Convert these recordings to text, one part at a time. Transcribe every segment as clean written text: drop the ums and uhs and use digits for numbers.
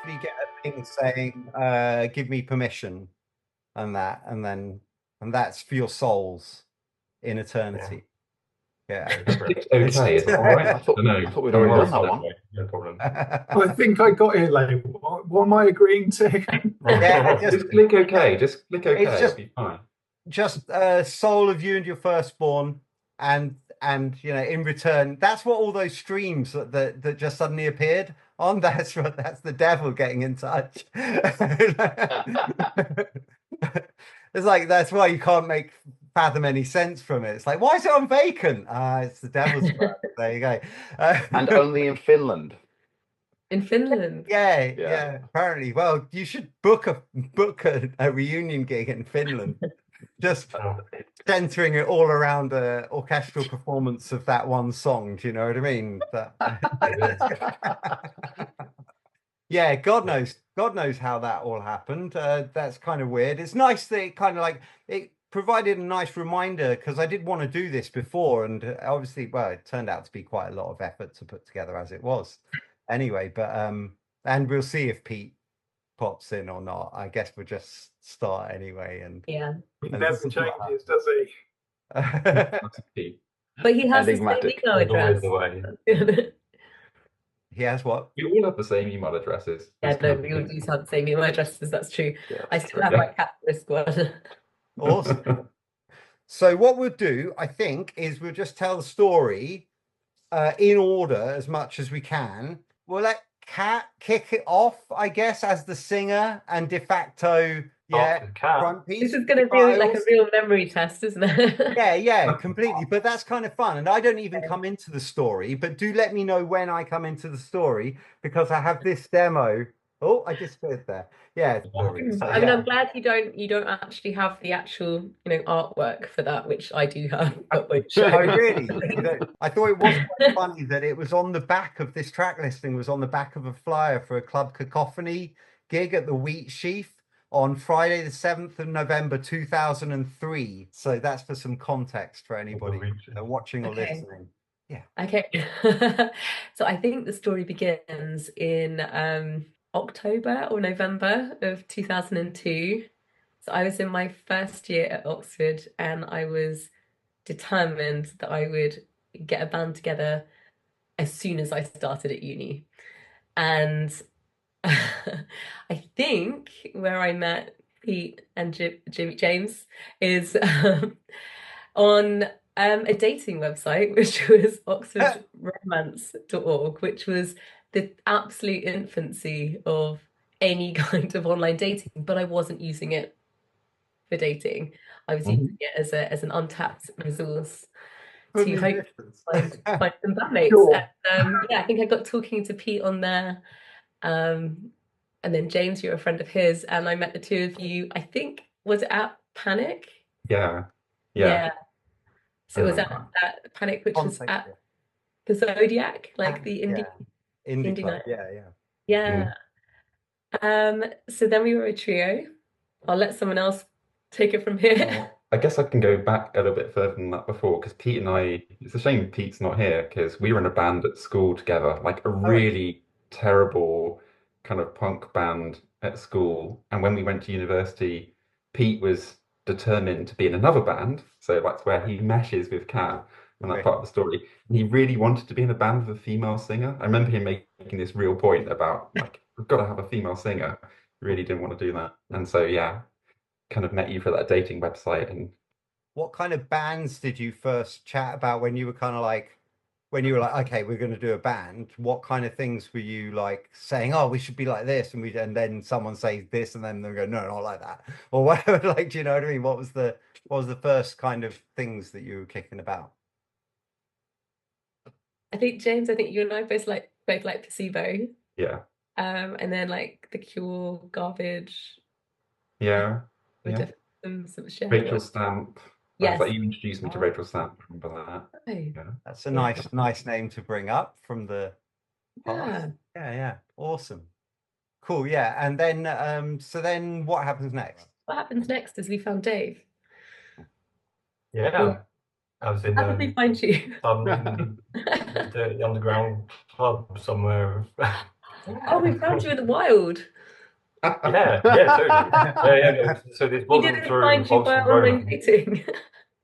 literally get a thing saying, give me permission and that, and that's for your souls in eternity. Yeah. Just click OK. Is that all right? I thought No, I thought we'd don't already worry. done that one. No problem. I think I got it late. What am I agreeing to? Yeah, Just click OK. Just click OK. It's It'll be fine. just soul of you and your firstborn, and in return, that's what all those streams that just suddenly appeared on. That's the devil getting in touch. It's like that's why you can't fathom any sense from it. It's like, why is it on vacant? It's the devil's sperm. There you go. And only in Finland. In Finland. Yeah. Apparently, well, you should book a reunion gig in Finland. Just centering it all around the orchestral performance of that one song. Do you know what I mean? Yeah, God knows how that all happened. That's kind of weird. It's nice that it kind of like it provided a nice reminder, because I did want to do this before, and obviously, well, it turned out to be quite a lot of effort to put together as it was. Anyway, but and we'll see if Pete pops in or not. I guess we'll just start anyway, and yeah, he never changes, does he? But he has the same email address. He has what? We all have the same email addresses. Yeah, no, we all do have the same email addresses. That's true. Yeah, I still have my cat risk one. Awesome. So what we'll do, I think, is we'll just tell the story in order as much as we can. We'll let Kat kick it off, I guess, as the singer and de facto front piece. This is going to be like a real memory test, isn't it? Yeah, completely. But that's kind of fun. And I don't even come into the story, but do let me know when I come into the story, because I have this demo. Oh, I just disappeared there. Yeah. I mean, I'm glad you don't actually have the actual, artwork for that, which I do have. But which oh, really? I thought it was quite funny that it was on the back of this track listing, was on the back of a flyer for a Club Cacophony gig at the Wheat Sheaf on Friday the 7th of November 2003. So that's for some context for anybody watching or listening. Yeah. Okay. So I think the story begins in October or November of 2002. So I was in my first year at Oxford, and I was determined that I would get a band together as soon as I started at uni. And I think where I met Pete and James is on a dating website, which was oxfordromance.org, which was the absolute infancy of any kind of online dating, but I wasn't using it for dating. I was using it as an untapped resource to hope find some bandmates. Sure. And, I think I got talking to Pete on there. And then James, you're a friend of his, and I met the two of you, I think, was it at Panic? Yeah. So it was at Panic, which was at the Zodiac, like the indie club. night. Yeah. So then we were a trio. I'll let someone else take it from here. I guess I can go back a little bit further than that before, because Pete and I, it's a shame Pete's not here, because we were in a band at school together, like a really terrible kind of punk band at school. And when we went to university, Pete was determined to be in another band. So that's where he meshes with Kat and that part of the story. And he really wanted to be in a band with a female singer. I remember him making this real point about, like, we've got to have a female singer. Really didn't want to do that. And so, kind of met you for that dating website. And what kind of bands did you first chat about when you were kind of like, okay, we're going to do a band? What kind of things were you like saying, oh, we should be like this, and then someone says this, and then they go, no, not like that, or whatever? Like, do you know what I mean? What was the first kind of things that you were kicking about? I think James, you and I both like Placebo. Yeah. And then like The Cure, Garbage. Yeah. Rachel Stamp. Yes. Like, you introduced me to Rachel Stamp. Remember that? Oh. That's a nice name to bring up from the past. Yeah. Awesome. Cool. Yeah. And then so then what happens next? What happens next is we found Dave. Yeah. I was in how did we find you? The underground club somewhere. Oh, we found you in the wild. Yeah, totally. Yeah. So this We wasn't didn't through find you by Oxford online Romance. dating.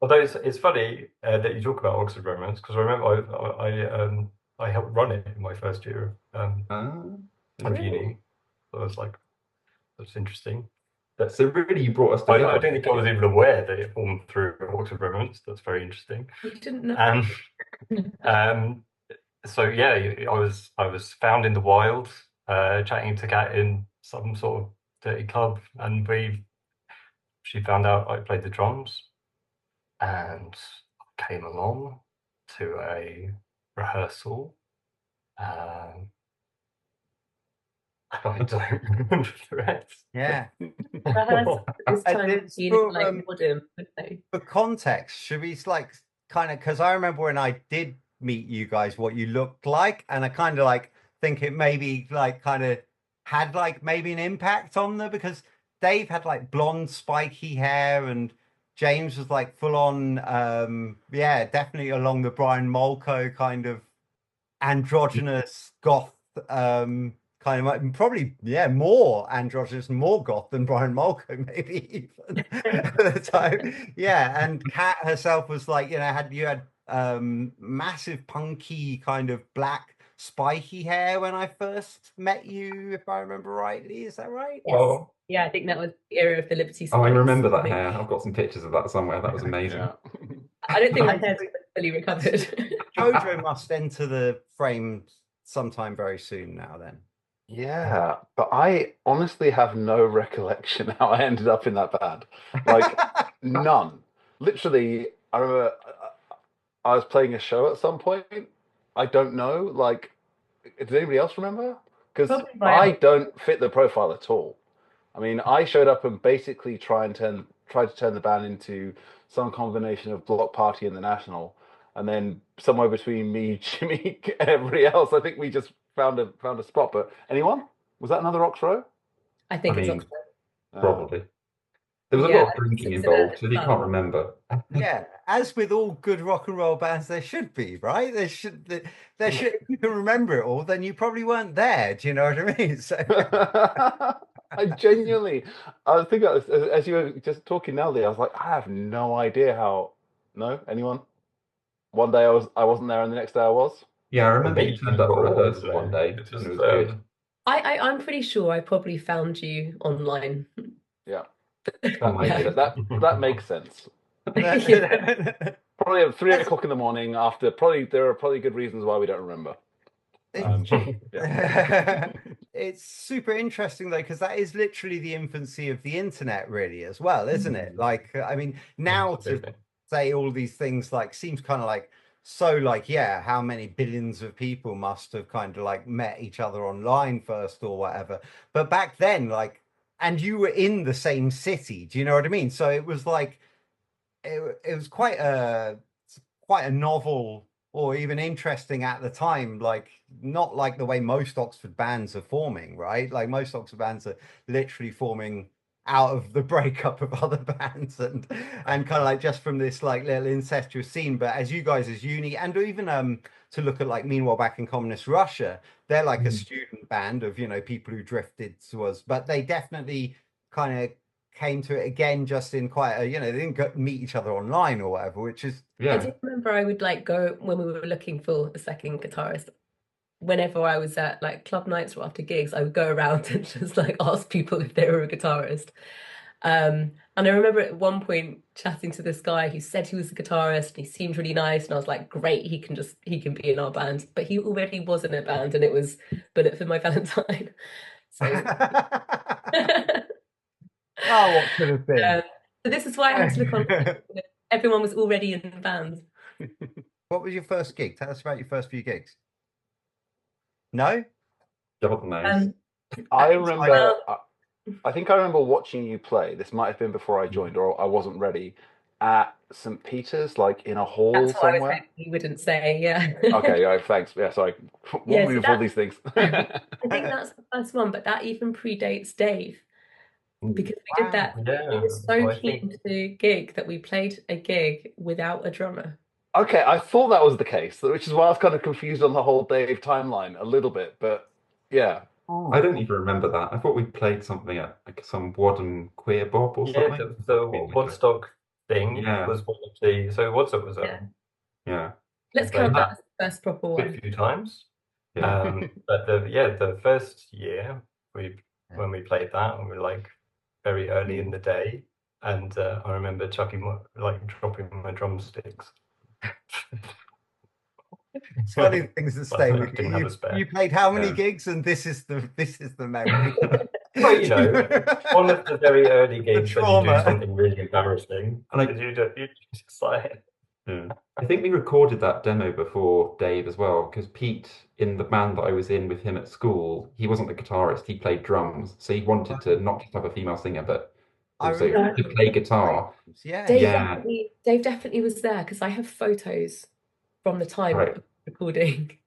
Although it's funny that you talk about Oxford Romance, because I remember I helped run it in my first year of uni. So I was like, that's interesting. So really, you brought us I together. don't think I was even aware that it formed through Oxford Romance. That's very interesting. You didn't know. So yeah, I was found in the wild, chatting to Kat in some sort of dirty club, and she found out I played the drums, and came along to a rehearsal. I don't remember the rest. Yeah. This time It's you for, like ignored him, didn't they? For context, should we like kind of, because I remember when I did meet you guys, what you looked like, and I kind of like think it maybe like kind of had like maybe an impact on there, because Dave had like blonde spiky hair and James was like full on yeah, definitely along the Brian Molko kind of androgynous goth kind of, probably, yeah, more androgynous, more goth than Brian Molko, maybe even at the time. Yeah, and Kat herself was like, you know, you had massive punky kind of black spiky hair when I first met you, if I remember rightly. Is that right? Yes. Well, Yeah, I think that was the era of the Liberty Oh, I spikes. remember that hair. I've got some pictures of that somewhere. That was amazing. Yeah. I don't think my hair's fully recovered. Jojo must enter the frame sometime very soon now then. Yeah, but I honestly have no recollection how I ended up in that band. Like, none. Literally, I remember I was playing a show at some point. I don't know. Like, does anybody else remember? Because Probably by I don't fit the profile at all. I mean, I showed up and basically tried to turn the band into some combination of Block Party and the National, and then somewhere between me, Jimmy, and everybody else, I think we just found a spot. But anyone? Was that another Oxrow? I think it's mean, Oxford. Probably. There was a Yeah, lot of drinking it's involved, so an if you can't remember. Yeah, as with all good rock and roll bands, there should be, right? There should. If you can remember it all, then you probably weren't there. Do you know what I mean? So I genuinely, I was thinking as you were just talking now, Lee, I was like, I have no idea how. No, anyone? One day I wasn't there, and the next day I was. Yeah, I remember you Maybe turned up for you were rehearsal also. one day, It and was, it was good. I'm pretty sure I probably found you online. Yeah, Oh my Yeah. goodness. that makes sense. Yeah. Probably at 3 o'clock in the morning. After there are probably good reasons why we don't remember. It's super interesting though, because that is literally the infancy of the internet, really, as well, isn't it? Like, I mean, now to say all these things like seems kind of like so like, yeah, how many billions of people must have kind of like met each other online first or whatever. But back then, like, and you were in the same city, do you know what I mean? So it was like it was quite a novel or even interesting at the time, like not like the way most Oxford bands are forming, right? Like most Oxford bands are literally forming out of the breakup of other bands and kind of like just from this like little incestuous scene. But as you guys as uni, and even to look at like Meanwhile back in communist Russia, they're like a student band of, you know, people who drifted to us, but they definitely kind of came to it again just in quite a, you know, they didn't meet each other online or whatever, which is I do remember I would like go when we were looking for a second guitarist. Whenever I was at like club nights or after gigs, I would go around and just like ask people if they were a guitarist. And I remember at one point chatting to this guy who said he was a guitarist and he seemed really nice, and I was like, great, he can be in our band. But he already was in a band, and it was Bullet for My Valentine. So oh, what could have been. so this is why I had to look on. Everyone was already in bands. What was your first gig? Tell us about your first few gigs. No? God knows. I remember. I think I remember watching you play. This might have been before I joined, or I wasn't ready. At St. Peter's, like in a hall That's what somewhere. I was hoping you wouldn't say. Yeah. Okay. Yeah. Thanks. Yeah. Sorry. Walk me with all these things. I think that's the first one, but that even predates Dave. Because we did that. We were so keen to gig that we played a gig without a drummer. Okay, I thought that was the case, which is why I was kind of confused on the whole Dave timeline a little bit. But yeah, I don't even remember that. I thought we played something at like some Wadham Queer Bob or Yeah, something. the We did. Woodstock thing Yeah. was one of the. So Woodstock was Yeah. Yeah. Let's played count that that as the first proper a one. few times. Yeah. But the first year when we played that, and we were like very early in the day, and I remember dropping my drumsticks. It's one of the things that stay I with didn't you. have a spare. You played how many Yeah. gigs, and this is the memory. Well, you know, one of the very early gigs when you do trauma. something really embarrassing, And because you just like. Yeah. I think we recorded that demo before Dave as well, because Pete, in the band that I was in with him at school, he wasn't the guitarist, he played drums. So he wanted to not just have a female singer, but I also remember to play guitar. Yeah. Dave definitely was there, because I have photos from the time Right. of recording.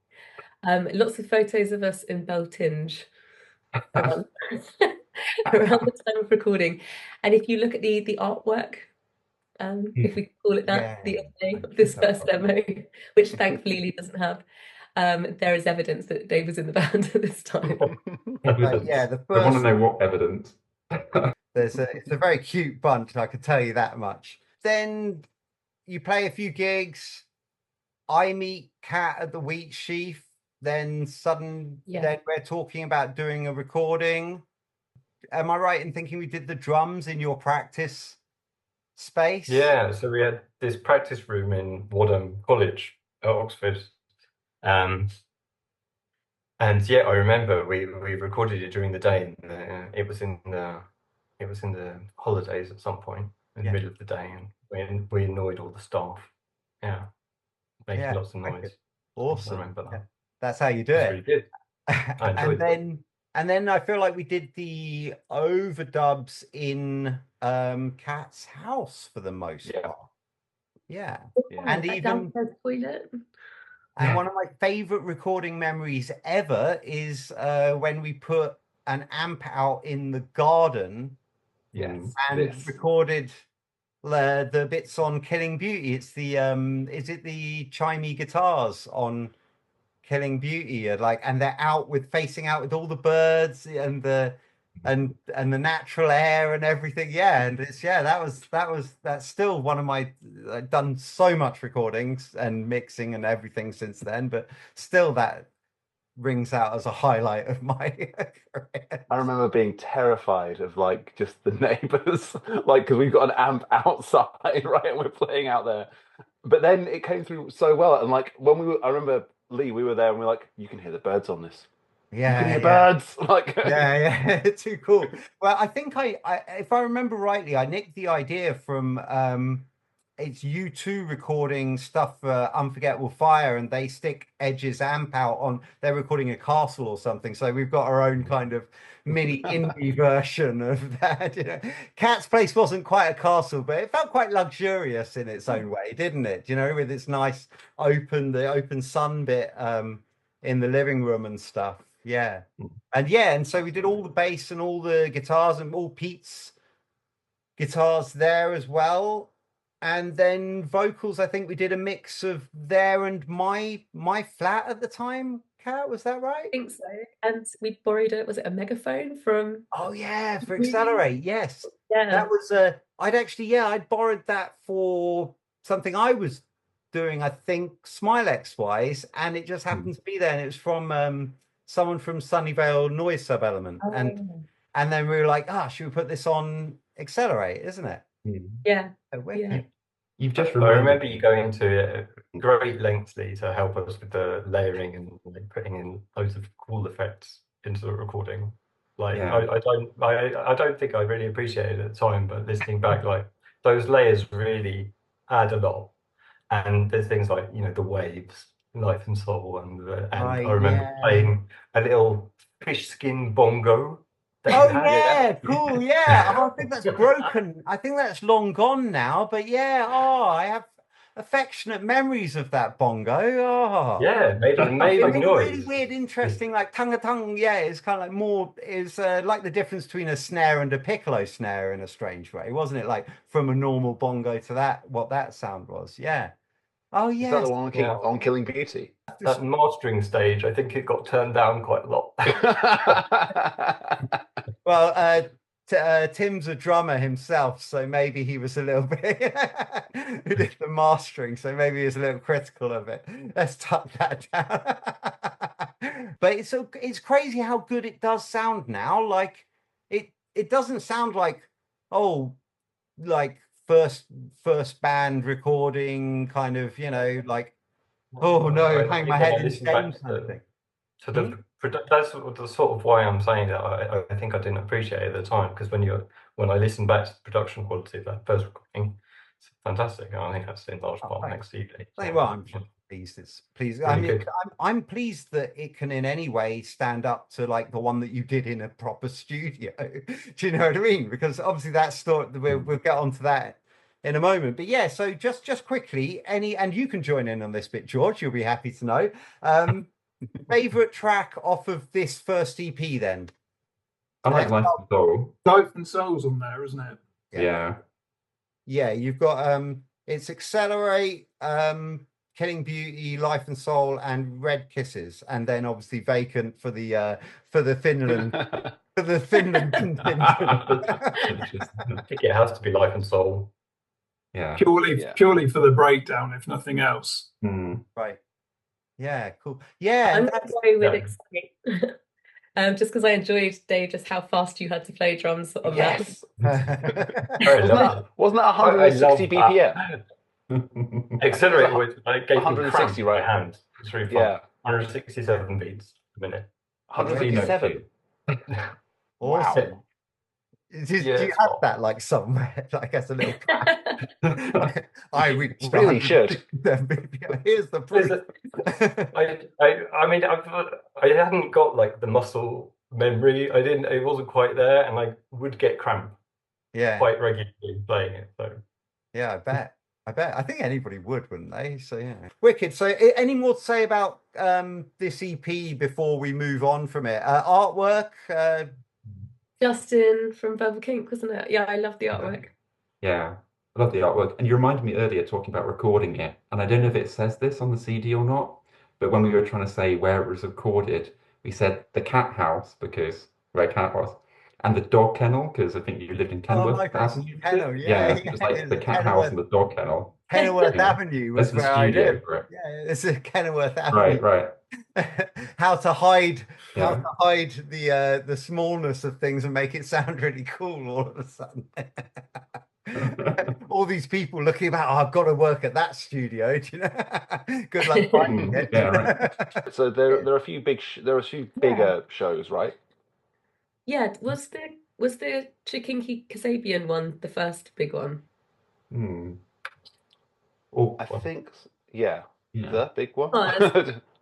Lots of photos of us in Beltinge around, around the time of recording. And if you look at the artwork, if we can call it that, the day of this first demo, which thankfully Lee doesn't have, there is evidence that Dave was in the band at this time. Yeah, the I want to first. know what evidence. It's a very cute bunch, I can tell you that much. Then you play a few gigs. I meet Kat at the Wheat Sheaf. Then then we're talking about doing a recording. Am I right in thinking we did the drums in your practice space? Yeah, so we had this practice room in Wadham College at Oxford. And yeah, I remember we recorded it during the day, and it was in the holidays at some point in the middle of the day, and we annoyed all the staff. Yeah, making lots of noise. Awesome. I remember that. That's how you do It's it. really good. I enjoyed it. And then I feel like we did the overdubs in Kat's house for the most part. Yeah. And even downstairs toilet. And one of my favorite recording memories ever is when we put an amp out in the garden. Yes. And recorded the bits on Killing Beauty. It's the is it the chimey guitars on Killing Beauty, and they're facing out with all the birds and the natural air and everything. And it's that's still one of my. I've done so much recordings and mixing and everything since then, but still that rings out as a highlight of my career. I remember being terrified of just the neighbors, because we've got an amp outside, right, and we're playing out there. But then it came through so well, and when I remember Lee, we were there, and we were like, "You can hear the birds on this. Yeah, you can hear birds." Yeah, too cool. Well, I think I if I remember rightly, I nicked the idea from it's U2 recording stuff for Unforgettable Fire, and they stick Edge's amp out on. They're recording a castle or something, so we've got our own kind of mini indie version of that. Cat's Place wasn't quite a castle, but it felt quite luxurious in its own way, didn't it? With its nice the open sun bit in the living room and stuff. Yeah, and so we did all the bass and all the guitars and all Pete's guitars there as well. And then vocals, I think we did a mix of there and my flat at the time. Kat, was that right? I think so. And we borrowed was it a megaphone from? Oh yeah, for Accelerate. Yes. Yeah. That was I'd borrowed that for something I was doing, I think Smilex wise, and it just happened to be there, and it was from someone from Sunnyvale Noise Sub-Element. And then we were like, should we put this on Accelerate, isn't it? Yeah. You've just I remember you going to great lengths, Lee, to help us with the layering and putting in loads of cool effects into the recording. I don't think I really appreciated it at the time, but listening back, those layers really add a lot. And there's things like the waves, Life and Soul, and I remember playing a little fish skin bongo. Oh yeah, cool. Yeah, I think that's broken. I think that's long gone now. But yeah, I have affectionate memories of that bongo. Oh yeah, made amazing noise. Really weird, interesting, like tongue. Yeah, it's kind of like more. It's like the difference between a snare and a piccolo snare in a strange way, wasn't it? Like from a normal bongo to what that sound was. Yeah. Oh yeah. Is that the one on Killing Beauty? that mastering stage, I think it got turned down quite a lot. Well, Tim's a drummer himself, so maybe he was a little bit who did the mastering, so maybe he was a little critical of it. Let's tuck that down. But it's crazy how good it does sound now. Like it doesn't sound like like first band recording kind of, like oh no, hang my head in shame kind of thing. So that's the sort of why I'm saying that I think I didn't appreciate it at the time, because when I listen back to the production quality of that first recording, it's fantastic, and I think that's in large part next EP. Well, I'm pleased. It's pleased. Really I mean, good. I'm pleased that it can in any way stand up to like the one that you did in a proper studio. Do you know what I mean? Because obviously that's we'll get onto that in a moment. But yeah, so just quickly, and you can join in on this bit, George. You'll be happy to know. Favorite track off of this first EP, then? I like Life and Soul. Life and Soul's on there, isn't it? Yeah, you've got it's Accelerate, Killing Beauty, Life and Soul, and Red Kisses, and then obviously Vacant for the Finland for the Finland contingent. I think it has to be Life and Soul. Yeah. Purely for the breakdown, if nothing else. Right. Yeah, cool. Yeah, I'm going to go with Excite. Just because I enjoyed, Dave, just how fast you had to play drums on that. Wasn't that 160 BPM? Accelerate with gave 160, right right? hand. It's really fun. Yeah. 167 beats a minute. 167. Awesome. Wow. Do you have that like somewhere, like as a little I really should. Here's the proof. I mean, I hadn't got like the muscle memory. It wasn't quite there, and I would get cramp quite regularly playing it. So yeah, I bet I think anybody would, wouldn't they? So yeah, wicked. So any more to say about this EP before we move on from it? Artwork, Justin from Verbal Kink, wasn't it? Yeah, I love the artwork. Yeah, I love the artwork. And you reminded me earlier talking about recording it, and I don't know if it says this on the CD or not, but when we were trying to say where it was recorded, we said the cat house because where cat was, and the dog kennel because I think you lived in Kenilworth Avenue. Kennel, yeah, it was like the cat house and the dog kennel. Kenilworth Avenue was That's where the studio I lived. for it. Yeah, it's a Kenilworth Avenue. Right. How to hide the smallness of things and make it sound really cool all of a sudden. All these people looking about, I've got to work at that studio. Do you know? Good luck finding it. Yeah, right. So there are a few bigger shows, right? Yeah, was the Chikinki Kasabian one the first big one? I think, yeah. The big one.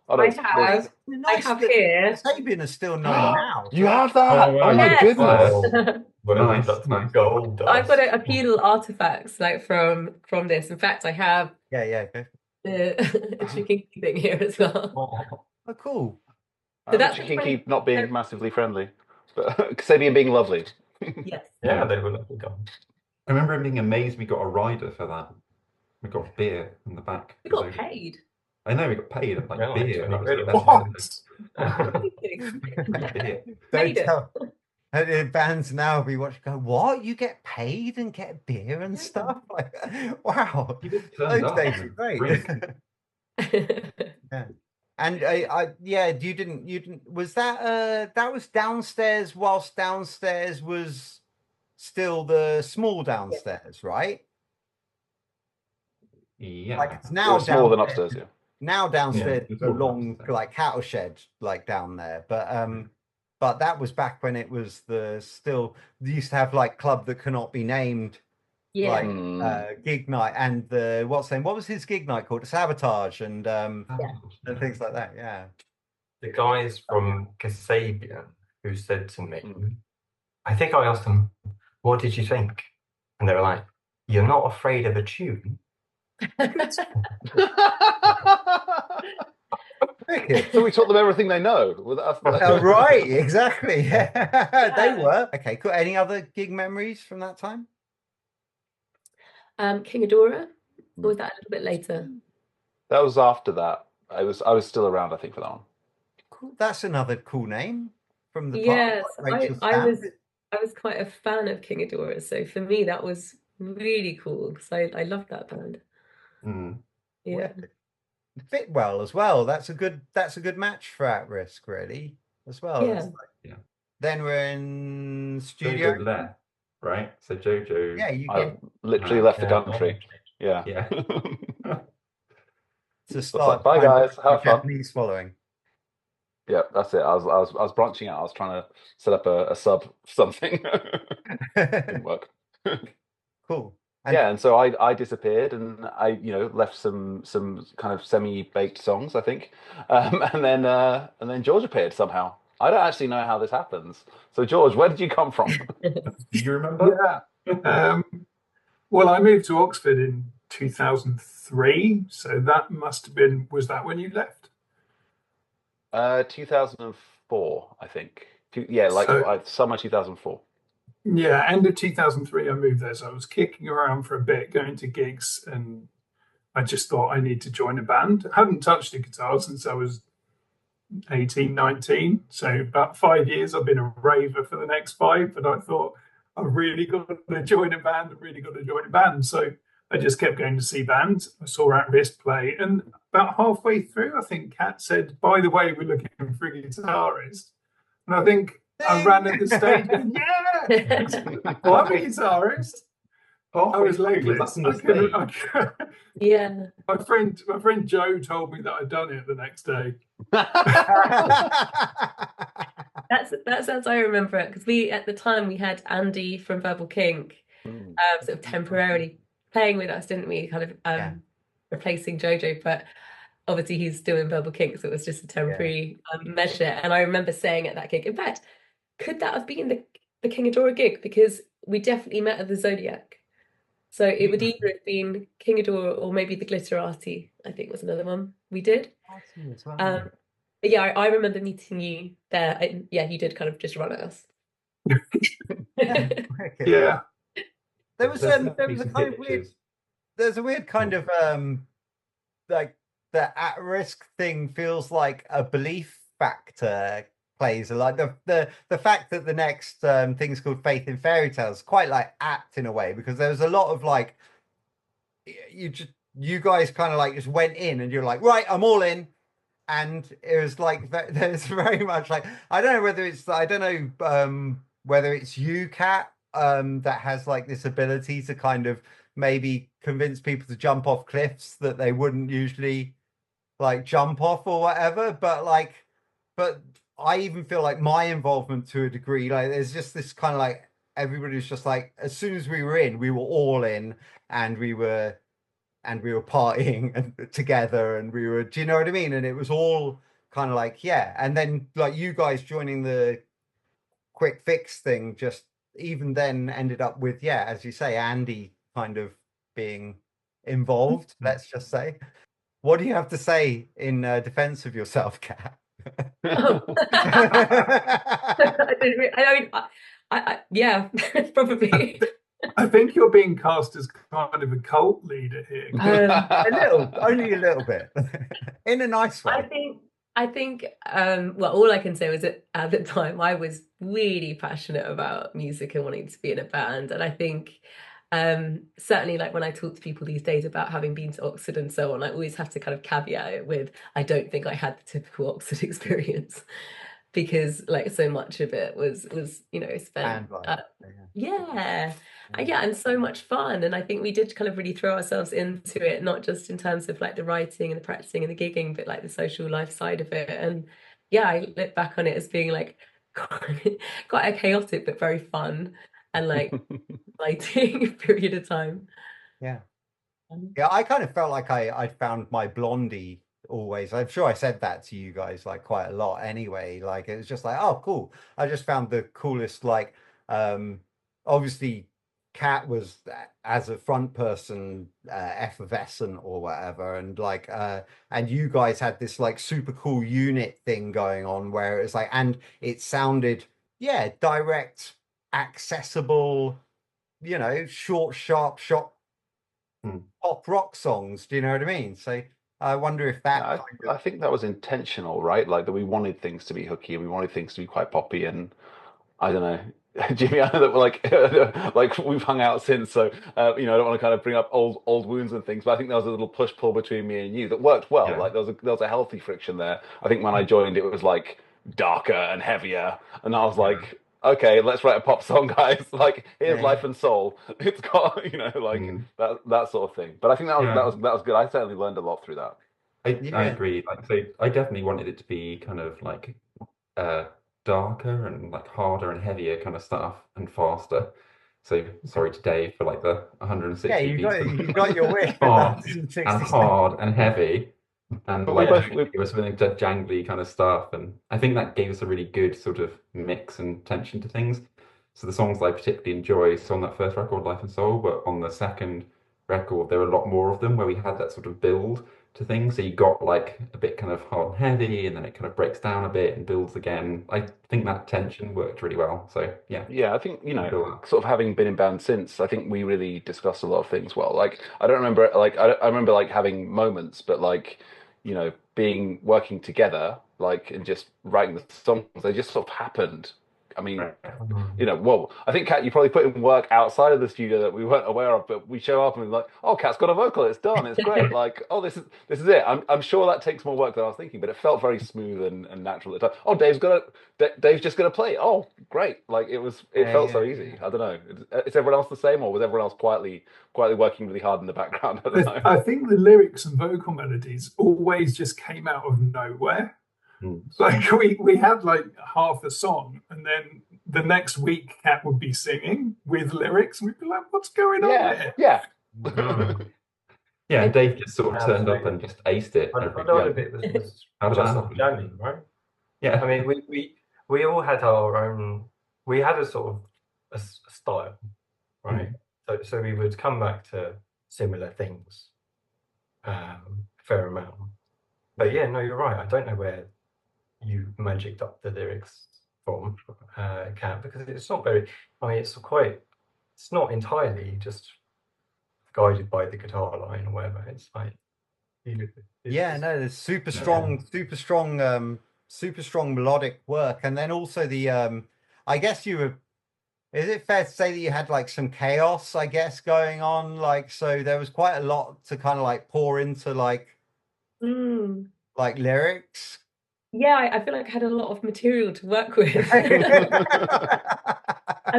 I have here. Kasabian is still known now. You have that? Oh my goodness! Nice. Gold dust. I've got a few little artifacts like from this. In fact, I have the Chikinki thing here as well. Oh, cool. So that's Chikinki not being massively friendly, but Kasabian being lovely. Yes. Yeah, they were lovely guys. I remember being amazed we got a rider for that. We got beer in the back. We got paid. I know we got paid and like beer. Don't tell. Bands now be watching. Go, what? You get paid and get beer and stuff? Like, wow, those days are great. Yeah. And you didn't. Was that was downstairs? Whilst downstairs was still the small downstairs, right? Yeah, like it's now smaller than upstairs. Yeah. Now downstairs is a long like cattle shed like down there, but that was back when it was they used to have like club that cannot be named, like gig night, and what was his gig night called? Sabotage and things like that. Yeah, the guys from Kasabian who said to me, I think I asked them, "What did you think?" And they were like, "You're not afraid of a tune." So we taught them everything they know. Right, exactly. They were okay. Cool. Any other gig memories from that time? King Adora, or was that a little bit later? That was after that. I was still around, I think, for that one. Cool. That's another cool name from the past. Yes, like Rachel's I Fan. was quite a fan of King Adora, so for me that was really cool because I loved that band. Mm. Yeah. Fit well as well. That's a good match for At Risk, really, as well. Yeah. Yeah. Then we're in studio. Jojo left, right? So Jojo. Yeah, you I've literally left the Yeah. country. Yeah. Yeah. to start. Bye, kind of guys. Have fun. Japanese following. Yeah, that's it. I was branching out. I was trying to set up a sub something. Didn't work. Cool. Yeah, and so I disappeared, and I left some kind of semi-baked songs, I think, and then George appeared somehow. I don't actually know how this happens. So George, where did you come from? Do you remember? Yeah. Well, I moved to Oxford in 2003, so that must have been. Was that when you left? 2004, I think. Yeah, like summer 2004. Yeah, end of 2003, I moved there. So I was kicking around for a bit, going to gigs, and I just thought I need to join a band. I hadn't touched a guitar since I was 18, 19. So about 5 years, I've been a raver for the next 5. But I thought, I've really got to join a band. I've really got to join a band. So I just kept going to see bands. I saw At Risk play. And about halfway through, I think Kat said, by the way, we're looking for a guitarist. And I think I ran at the stage and well, I'm a guitarist. I was late. Yeah. My friend Joe told me that I'd done it the next day. That's as I remember it, because at the time we had Andy from Verbal Kink sort of temporarily playing with us, didn't we? Kind of replacing Jojo, but obviously he's still in Verbal Kink, so it was just a temporary measure. And I remember saying at that gig, in fact, could that have been the King Adora gig? Because we definitely met at the Zodiac. So it would either have been King Adora or maybe the Glitterati, I think was another one we did. But yeah, I remember meeting you there. You did kind of just run at us. Yeah. There was a kind of weird. There's a weird kind of like the At Risk thing feels like a belief factor plays a lot. The fact that the next thing's called Faith in Fairy Tales quite like apt in a way, because there was a lot of like you guys kind of like just went in and you're like, right, I'm all in. And it was like there's very much like I don't know whether it's you, Kat, that has like this ability to kind of maybe convince people to jump off cliffs that they wouldn't usually like jump off or whatever, but I even feel like my involvement to a degree, like there's just this kind of like everybody was just like, as soon as we were in, we were all in, and we were partying and together, and we were, do you know what I mean? And it was all kind of like, yeah. And then like you guys joining the Quickfix thing just even then ended up with, yeah, as you say, Andy kind of being involved, let's just say. What do you have to say in defense of yourself, Kat? Yeah, probably. I think you're being cast as kind of a cult leader here. Only a little bit, in a nice way. I think. Well, all I can say was that at the time I was really passionate about music and wanting to be in a band, and I think certainly like when I talk to people these days about having been to Oxford and so on, I always have to kind of caveat it with I don't think I had the typical Oxford experience, because like so much of it was spent and so much fun. And I think we did kind of really throw ourselves into it, not just in terms of like the writing and the practicing and the gigging, but like the social life side of it. And yeah, I look back on it as being like quite a chaotic but very fun and like exciting period of time. Yeah, I kind of felt like I found my Blondie always. I'm sure I said that to you guys like quite a lot anyway. Like it was just like, oh cool, I just found the coolest, like obviously Kat was as a front person effervescent or whatever, and like and you guys had this like super cool unit thing going on where it's like, and it sounded direct, accessible, short, sharp, pop rock songs. Do you know what I mean? So I wonder if that I, kind I think that was intentional, right? Like that we wanted things to be hooky and we wanted things to be quite poppy and I don't know. Jimmy, I know that we're like we've hung out since, so I don't want to kind of bring up old wounds and things, but I think there was a little push pull between me and you that worked well. Yeah. Like there was a healthy friction there. I think when I joined, it was like darker and heavier, and I was like, okay, let's write a pop song, guys. Like here's Yeah. Life and Soul. It's got like that sort of thing. But I think that was good. I certainly learned a lot through that. I Yeah. agree. Like, so I definitely wanted it to be kind of like darker and like harder and heavier kind of stuff and faster. So sorry to Dave for like the 160 yeah, you beats. got your wish. Fast 160 and hard and heavy and But like we it was something jangly kind of stuff, and I think that gave us a really good sort of mix and tension to things. So the songs I particularly enjoy, so on that first record, Life and Soul, but on the second record there were a lot more of them where we had that sort of build to things. So you got like a bit kind of hard and heavy, and then it kind of breaks down a bit and builds again. I think that tension worked really well. So yeah. Yeah, I think, Cool. sort of having been in band since, I think we really discussed a lot of things well. Like, I don't remember, like, I remember, like, having moments, but, like, working together, like, and just writing the songs, they just sort of happened. I mean, well, I think, Kat, you probably put in work outside of the studio that we weren't aware of, but we show up and we're like, oh, Kat's got a vocal, it's done, it's great. Like, oh, this is it. I'm sure that takes more work than I was thinking, but it felt very smooth and natural at the time. Oh, Dave's just gonna play. Oh, great. Like it felt so easy. I don't know. Is everyone else the same, or was everyone else quietly working really hard in the background? I don't know. I think the lyrics and vocal melodies always just came out of nowhere. Like we had like half a song, and then the next week Kat would be singing with lyrics, and we'd be like, "What's going on here?" Yeah. Yeah, and Dave just sort of turned up and just aced it. A lot of it was just jamming, right? Yeah. I mean, we all had our own. We had a sort of a style, right? So we would come back to similar things, fair amount. But yeah, no, you're right. I don't know where you magicked up the lyrics from, Kat, because it's not very. I mean, it's not entirely just guided by the guitar line or whatever. It's like, there's super strong melodic work, and then also the I guess you were. Is it fair to say that you had like some chaos, I guess, going on? Like, so there was quite a lot to kind of like pour into like lyrics. Yeah, I feel like I had a lot of material to work with. I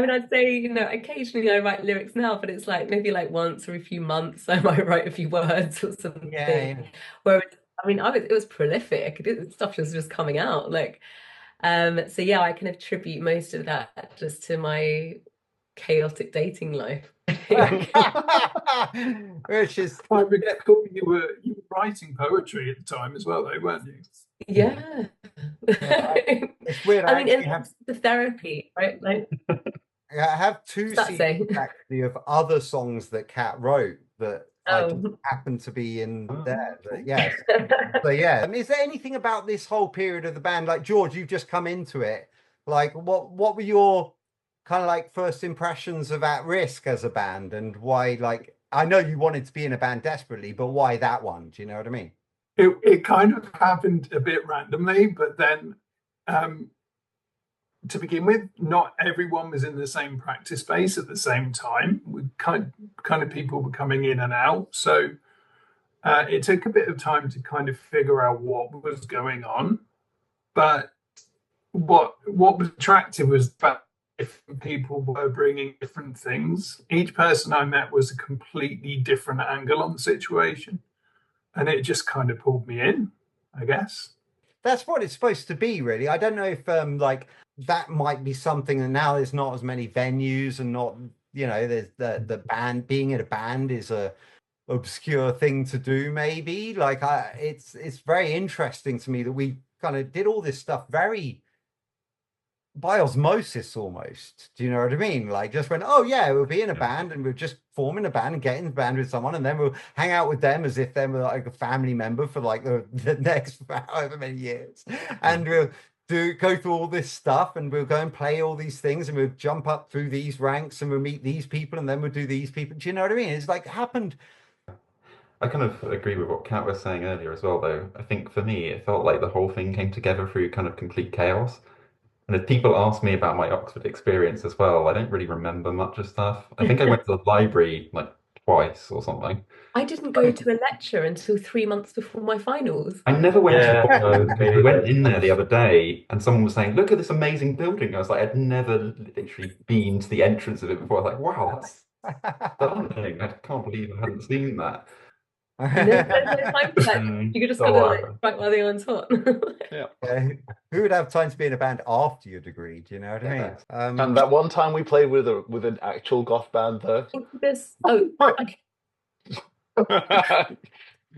mean, I'd say, occasionally I write lyrics now, but it's like maybe like once every few months I might write a few words or something. Yeah. Whereas, I mean, it was prolific. Stuff was just coming out. Like, so yeah, I can attribute most of that just to my chaotic dating life. Which is, I recall you were writing poetry at the time as well, though, weren't you? Yeah. It's weird. I mean, it's the therapy, right? Like, I have two CDs actually of other songs that Kat wrote that I just happened to be in there. But yes. So yeah. Is there anything about this whole period of the band, like George, you've just come into it. Like what were your kind of like first impressions of At Risk as a band, and why, like, I know you wanted to be in a band desperately, but why that one? Do you know what I mean? It kind of happened a bit randomly, but then to begin with, not everyone was in the same practice space at the same time. We kind of people were coming in and out, so it took a bit of time to kind of figure out what was going on. But what was attractive was that different people were bringing different things. Each person I met was a completely different angle on the situation, and it just kind of pulled me in, I guess. That's what it's supposed to be, really. I don't know if like that might be something, and now there's not as many venues, and not, there's the band, being in a band is a obscure thing to do, maybe. Like it's very interesting to me that we kind of did all this stuff very by osmosis almost. Do you know what I mean? Like, just went, oh yeah, we'll be in a band, and we'll just form in a band and get in the band with someone, and then we'll hang out with them as if they were like a family member for like the next however many years, and we'll go through all this stuff, and we'll go and play all these things, and we'll jump up through these ranks, and we'll meet these people, and then we'll do these people. Do you know what I mean? It's like happened. I kind of agree with what Kat was saying earlier as well, though. I think for me, it felt like the whole thing came together through kind of complete chaos. And if people ask me about my Oxford experience as well, I don't really remember much of stuff. I think I went to the library like twice or something. I didn't go to a lecture until 3 months before my finals. I never went to Yeah, Oxford no, because me I went neither. in there the other day and someone was saying, "Look at this amazing building." I was like, I'd never literally been to the entrance of it before. I was like, "Wow, that's stunning. I can't believe I hadn't seen that." There's no time for that. You just Not gotta what like happened. strike while the iron's hot. Yeah. Who would have time to be in a band after your degree? Do you know what I mean? And that one time we played with an actual goth band, though.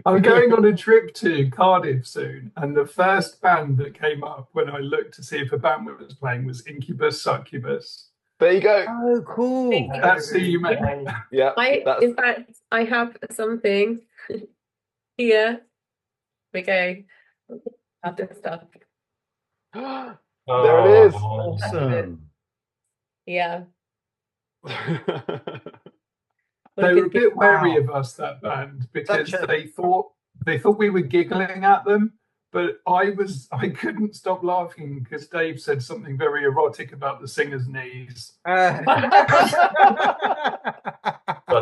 I'm going on a trip to Cardiff soon, and the first band that came up when I looked to see if a band was playing was Incubus Succubus. There you go. Oh, cool. That's who you met. Yeah. In fact, I have something here. We go. Have this stuff. There it Oh, is. Awesome. Yeah. They were a bit wary Wow. of us, that band, because Such a- they thought we were giggling at them, but I couldn't stop laughing because Dave said something very erotic about the singer's knees. that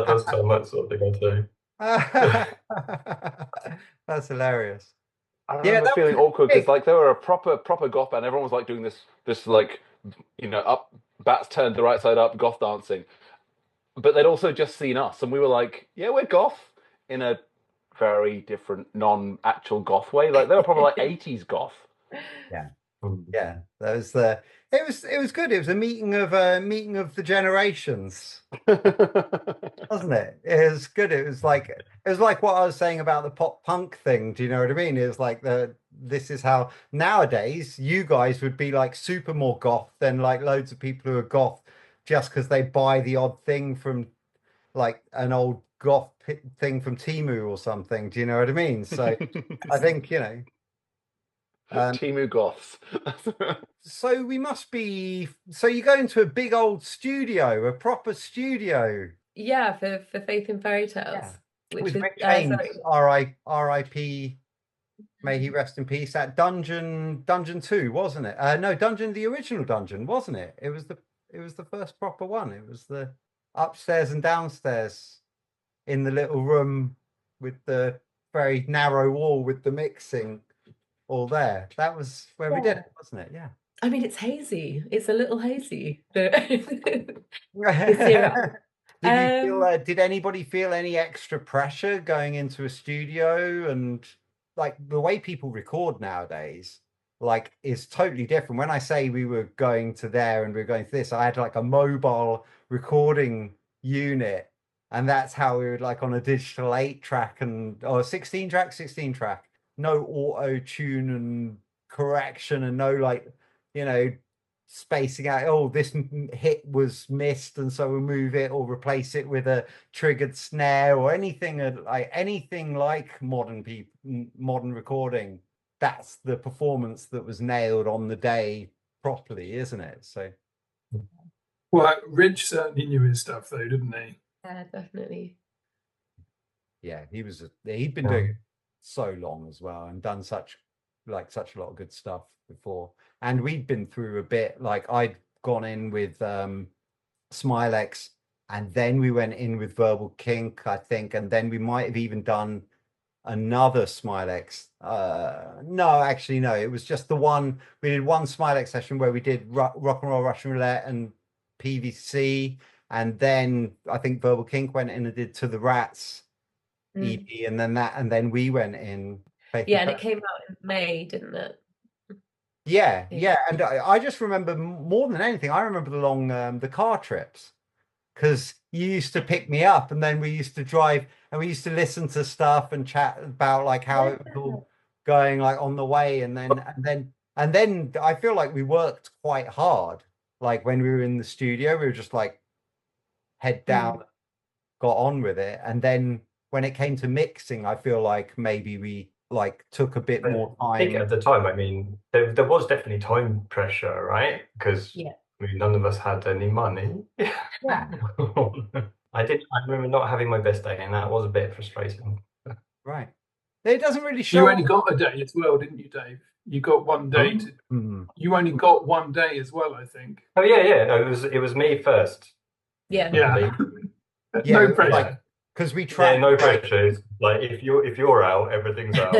does sound like sort of thing I do. That's hilarious. I remember feeling awkward because like they were a proper goth band. Everyone was like doing this like, you know, up bats turned the right side up goth dancing, but they'd also just seen us and we were like, yeah, we're goth in a very different non-actual goth way. Like they were probably like 80s goth. Yeah, that was the. It was good. It was a meeting of the generations, wasn't it? It was good. It was like what I was saying about the pop punk thing. Do you know what I mean? It was like this is how nowadays you guys would be like super more goth than like loads of people who are goth just because they buy the odd thing from like an old goth thing from Temu or something. Do you know what I mean? So I think, you know. Temu goths. So we must be. So you go into a big old studio, a proper studio. Yeah, for Faith in Fairy Tales. Yeah. With is Rick James, sorry. R.I.P. May he rest in peace. That Dungeon 2, wasn't it? No, the original Dungeon, wasn't it? It was the first proper one. It was the upstairs and downstairs in the little room with the very narrow wall with the mixing all there. That was where we did it, wasn't it? Yeah. I mean, it's hazy. It's a little hazy. Did anybody feel any extra pressure going into a studio? And like the way people record nowadays, like is totally different. When I say we were going to there and we were going to this, I had like a mobile recording unit, and that's how we would like on a digital 8-track or 16 track, no auto tune and correction and no like, you know, spacing out, oh, this hit was missed and so we'll move it or replace it with a triggered snare or anything like modern recording. That's the performance that was nailed on the day properly, isn't it? So well, Rich certainly knew his stuff though, didn't he? Yeah, definitely. Yeah, he'd been doing it so long as well and done such a lot of good stuff before. And we'd been through a bit, like I'd gone in with Smilex, and then we went in with Verbal Kink, I think, and then we might have even done another Smilex. No, actually, no, it was just the one. We did one Smilex session where we did Rock and Roll Russian Roulette and PVC, and then I think Verbal Kink went in and did To the Rats EP, and then we went in. Yeah, and it came out in May, didn't it? Yeah. And I just remember more than anything, I remember the car trips, because you used to pick me up and then we used to drive and we used to listen to stuff and chat about like how it was all going like on the way, and then I feel like we worked quite hard. Like when we were in the studio, we were just like head down, got on with it. And then when it came to mixing, I feel like maybe we like took a bit more time. I think at the time, I mean, there was definitely time pressure, right? Because I mean, none of us had any money. Yeah. I remember not having my best day, and that was a bit frustrating. Right. It doesn't really You show. only got a day as well, didn't you, Dave? You got one day. You only got one day as well, I think. Oh yeah. No, it was me first. Yeah. Yeah. Yeah, No pressure. Because we Yeah, track. no pressure. It's like if you're out, everything's out.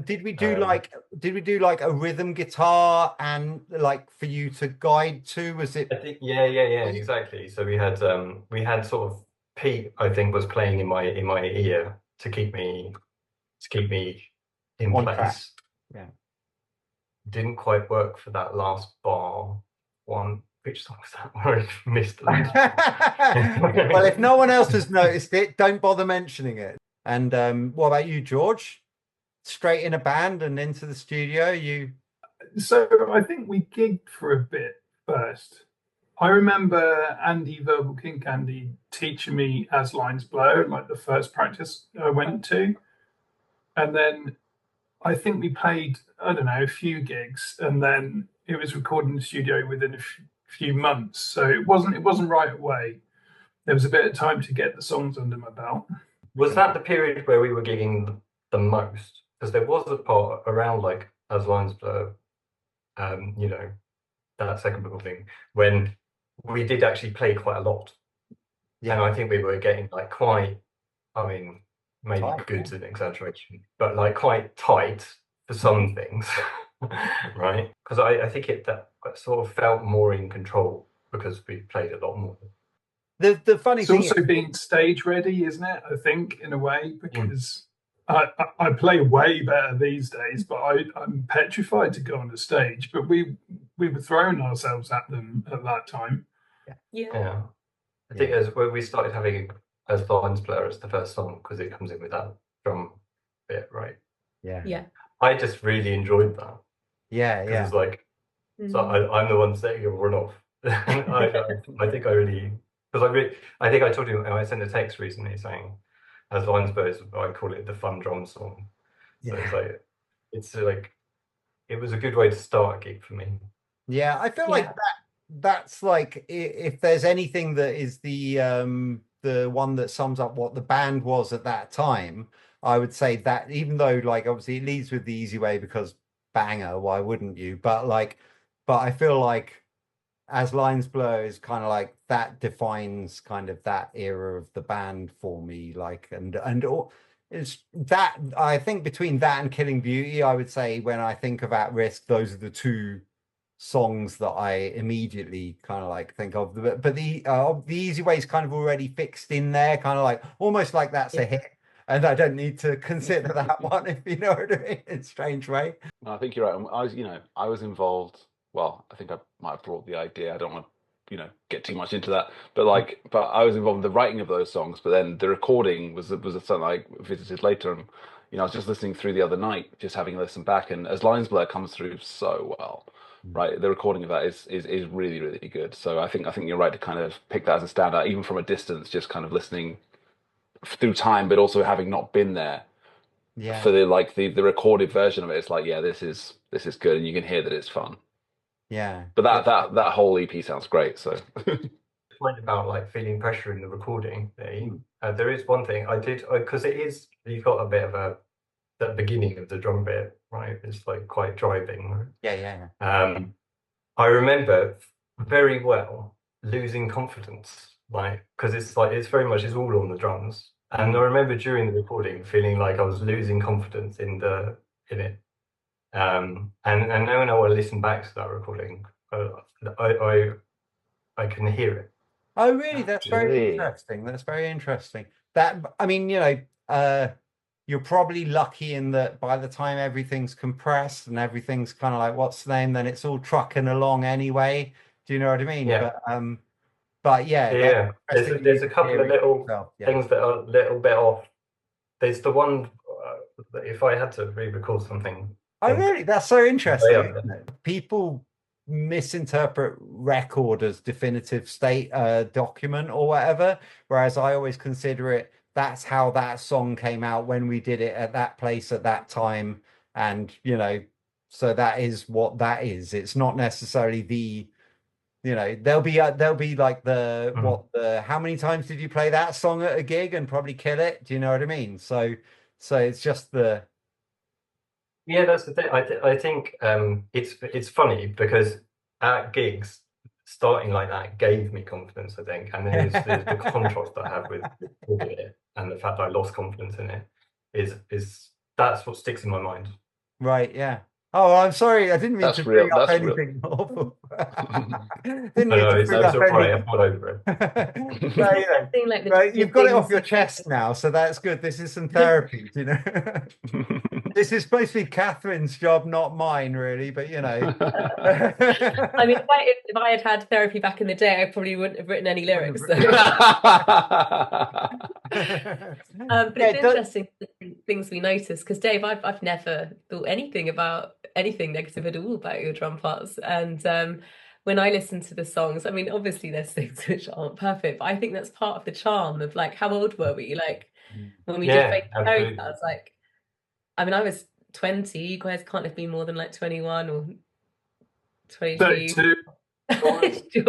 Did we do like a rhythm guitar and like for you to guide to? Was it? I think yeah, exactly. So we had sort of Pete, I think, was playing in my ear to keep me in On place. track. Yeah. Didn't quite work for that last bar one. Which song was that? Where I missed it. Well, if no one else has noticed it, don't bother mentioning it. And what about you, George? Straight in a band and into the studio? So I think we gigged for a bit first. I remember Andy Verbal King Candy teaching me As Lines Blow, like the first practice I went to. And then I think we played, I don't know, a few gigs, and then it was recorded in the studio within a few months. So it wasn't right away. There was a bit of time to get the songs under my belt. Was that the period where we were gigging the most? Because there was a part around like As Lines Blow, you know, that second recording, when we did actually play quite a lot. Yeah. And I think we were getting like quite, I mean, maybe tight, good's an exaggeration, but like quite tight for some things, right? Because I think that sort of felt more in control because we played a lot more. The funny thing it's also being stage ready, isn't it? I think in a way, because I play way better these days, but I'm petrified to go on the stage. But we were throwing ourselves at them at that time. Yeah. I think as when we started having As Lines Blow as the first song, because it comes in with that drum bit, right? Yeah. I just really enjoyed that. Yeah. It's like, so I'm the one setting everyone off. I think I really, because I think I told you, I sent a text recently saying, As Lines Blow, I call it the fun drum song. So it's like, it was a good way to start a gig for me. Yeah, I feel like that's like, if there's anything that is the one that sums up what the band was at that time, I would say that, even though like obviously it leads with The Easy Way because banger, why wouldn't you? But I feel like As Lines Blow is kind of like that defines kind of that era of the band for me. Like, and it's that, I think between that and Killing Beauty, I would say when I think of At Risk, those are the two songs that I immediately kind of like think of. But the Easy Way is kind of already fixed in there, kind of like almost like that's a hit, and I don't need to consider that one, if you know what I mean, in a strange way. I think you're right. I was involved. Well, I think I might have brought the idea. I don't want to, get too much into that. But I was involved in the writing of those songs. But then the recording was something I visited later, and I was just listening through the other night, just having a listen back, and As Lines Blow comes through so well. Right, the recording of that is really, really good. So I think you're right to kind of pick that as a standout, even from a distance, just kind of listening through time, but also having not been there. For the recorded version of it, it's like, this is good, and you can hear that it's fun. Yeah. But that whole EP sounds great. So point about like feeling pressure in the recording, there is one thing I did, because you've got a bit of the beginning of the drum bit, right? It's like quite driving. Right? Yeah. I remember very well losing confidence, like, because it's very much, it's all on the drums. And I remember during the recording feeling like I was losing confidence in it. And now when I listen back to that recording, I can hear it. Oh, really? That's very interesting. That's very interesting. That, I mean, you're probably lucky in that by the time everything's compressed and everything's kind of like, what's the name, then it's all trucking along anyway. Do you know what I mean? Yeah. But there's a couple of little things that are a little bit off. There's the one that if I had to re-record something. Oh, really? That's so interesting. Isn't it? People misinterpret record as definitive state document or whatever, whereas I always consider it, that's how that song came out when we did it at that place at that time, and so that is what that is. It's not necessarily You know, there'll be like the how many times did you play that song at a gig and probably kill it? Do you know what I mean? So it's just the Yeah, that's the thing. I think it's funny because at gigs, starting like that gave me confidence, I think. And then there's the contrast I have with it and the fact that I lost confidence in it is that's what sticks in my mind. right, yeah. Oh, I'm sorry, I didn't mean That's to real. bring up That's real. anything awful. Didn't I mean know to it's bring up all right. anything. I've got over it. No, you know, Thing like the right, you've got it off things your you chest now, so that's good. This is some therapy, you know. This is supposed to be Catherine's job, not mine, really. But you know, I mean, if I had had therapy back in the day, I probably wouldn't have written any lyrics. So. But Yeah, it's interesting things we notice because Dave, I've never thought anything about anything negative at all about your drum parts. And when I listen to the songs, I mean, obviously there's things which aren't perfect, but I think that's part of the charm of like how old were we? Like when we did Fake Fairy Tales, like I mean, I was 20. You guys can't have been more than like 21 or 22. 32.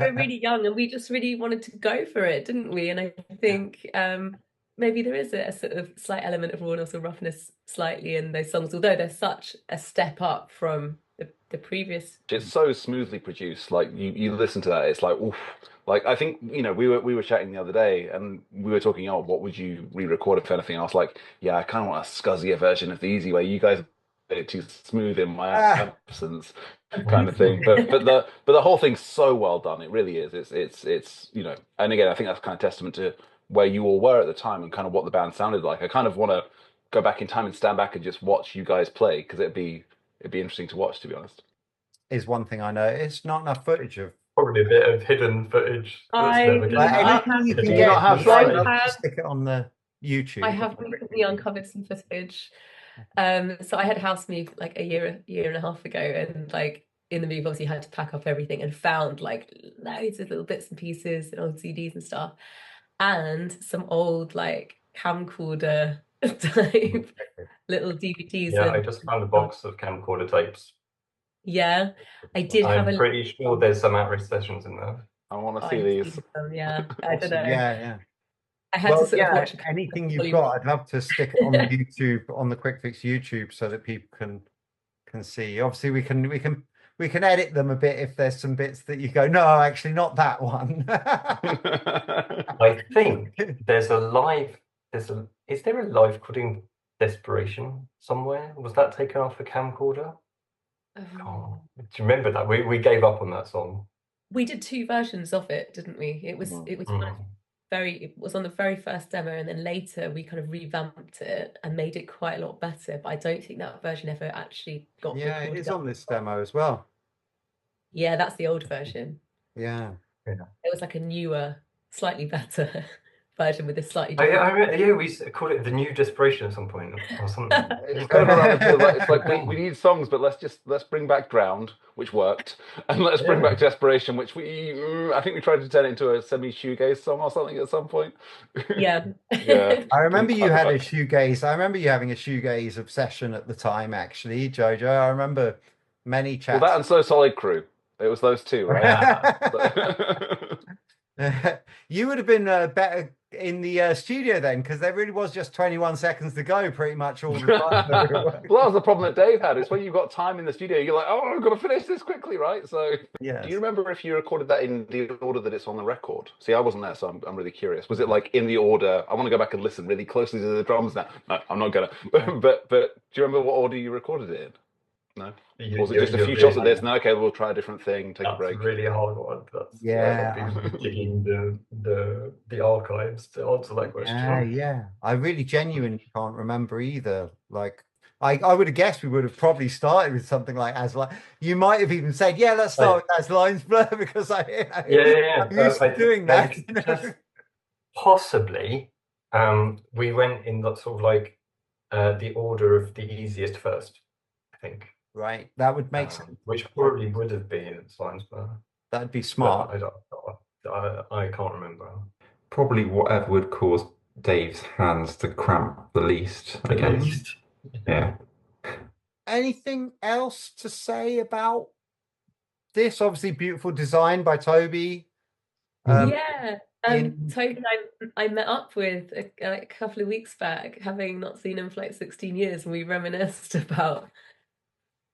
We're really young and we just really wanted to go for it, didn't we? And I think maybe there is a sort of slight element of rawness or roughness slightly in those songs, although they're such a step up from the previous. It's so smoothly produced. Like you listen to that, it's like oof. Like I think we were chatting the other day, and we were talking. Oh, what would you re-record if anything? I was like, yeah, I kind of want a scuzzier version of the Easy Way. You guys made it too smooth in my absence, kind of thing. But the whole thing's so well done. It really is. It's And again, I think that's kind of testament to where you all were at the time and kind of what the band sounded like. I kind of want to go back in time and stand back and just watch you guys play because it'd be interesting to watch, to be honest. Is one thing I know. It's not enough footage of Probably a bit of hidden footage. anything you can Do you get. not have I'd some? love to stick it on the YouTube. I have recently uncovered some footage. So I had a house move like a year and a half ago, and like in the move, obviously had to pack up everything and found like loads of little bits and pieces and old CDs and stuff, and some old like camcorder type little DVDs. Yeah, I just found a box of camcorder tapes. Yeah, I did have I'm pretty sure there's some at-risk sessions in there. I want to see these. Yeah, I don't know. Yeah. I had to sort of watch anything you've got. I'd love to stick it on the YouTube, on the Quickfix YouTube, so that people can see. Obviously, we can edit them a bit if there's some bits that you go, no, actually, not that one. I think there's a live. Is there a live recording Desperation somewhere? Was that taken off a camcorder? Oh, do you remember that? We gave up on that song. We did two versions of it, didn't we? It was it was on the very first demo, and then later we kind of revamped it and made it quite a lot better. But I don't think that version ever actually got. Yeah, it is on this demo as well. Yeah, that's the old version. Yeah. It was like a newer, slightly better version with a slightly. Yeah, we called it the New Desperation at some point or something. It's kind of it's like we need songs, but let's bring back Drowned, which worked, and let's bring back Desperation, which I think we tried to turn it into a semi-shoegaze song or something at some point. Yeah. I remember you had a shoegaze. I remember you having a shoegaze obsession at the time, actually, Jojo. I remember many chats. Well, that and So Solid Crew. It was those two, right? You would have been better in the studio then, because there really was just 21 seconds to go pretty much all the time. Well, that was the problem that Dave had. It's when you've got time in the studio, you're like, oh, I've got to finish this quickly, right? So yes. Do you remember if you recorded that in the order that it's on the record? See, I wasn't there, so I'm really curious. Was it like in the order? I want to go back and listen really closely to the drums now. No, I'm not going to. But do you remember what order you recorded it in? No? Or was it just a few shots of this? No, okay, we'll try a different thing, take a break. That's a really hard one. Yeah. Digging the archives to answer that question. Yeah. I really genuinely can't remember either. Like, I would have guessed we would have probably started with something like As Lines. You might have even said, yeah, let's start with As Lines Blur, because I'm used to doing that. Possibly, we went in that sort of like the order of the easiest first, I think. Right, that would make sense. Which probably would have been As Lines Blur. That'd be smart. I can't remember. Probably whatever would cause Dave's hands to cramp the least, I guess. Yeah. Anything else to say about this obviously beautiful design by Toby. Um, Yeah. in Toby and I met up with a couple of weeks back, having not seen him for like 16 years, and we reminisced about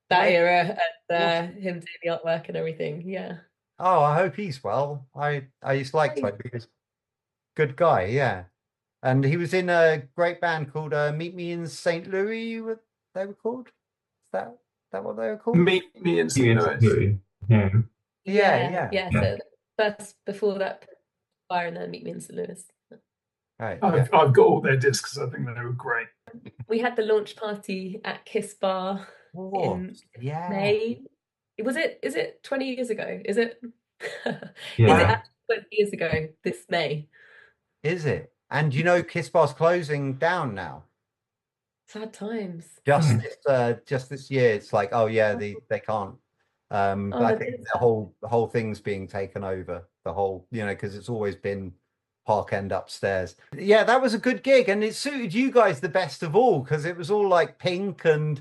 that Right. era and him doing the artwork and everything. Yeah. Oh, I hope he's well. I used to like Right. Toby. He's a good guy, yeah. And he was in a great band called Meet Me in St. Louis. What they were called? Is that what they were called? Meet me in St. Louis. Yeah. Yeah. Yeah. So first before that, Fire and then Meet Me in St. Louis. Right. I've got all their discs. I think they were great. We had the launch party at Kiss Bar Oh, in yeah. May. Is it 20 years ago? Is it? Is it Yeah. actually 20 years ago this May? Is it? And you know, Kiss Bar's closing down now. Sad times. Just this year, it's like, oh yeah, they can't. But I think the whole thing's being taken over. The whole, because it's always been Park End upstairs. Yeah, that was a good gig, and it suited you guys the best of all because it was all like pink and.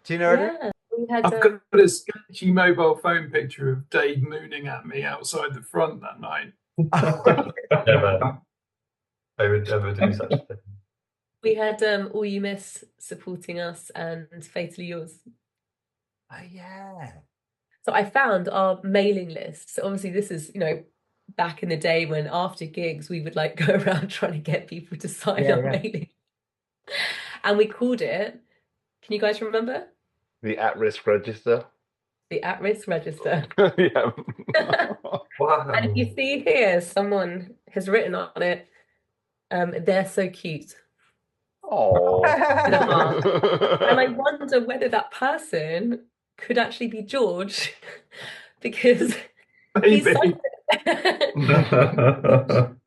Do you know? Yeah, we had. I've got a sketchy mobile phone picture of Dave mooning at me outside the front that night. Never. I would never do such a thing. We had All You Miss supporting us and Fatally Yours. Oh yeah. So I found our mailing list. So obviously this is, back in the day when after gigs we would like go around trying to get people to sign our mailing. And we called it, can you guys remember? The at-risk register. The at-risk register. Yeah. Wow. And if you see here, someone has written on it, they're so cute. Oh. And I wonder whether that person could actually be George because he signed it.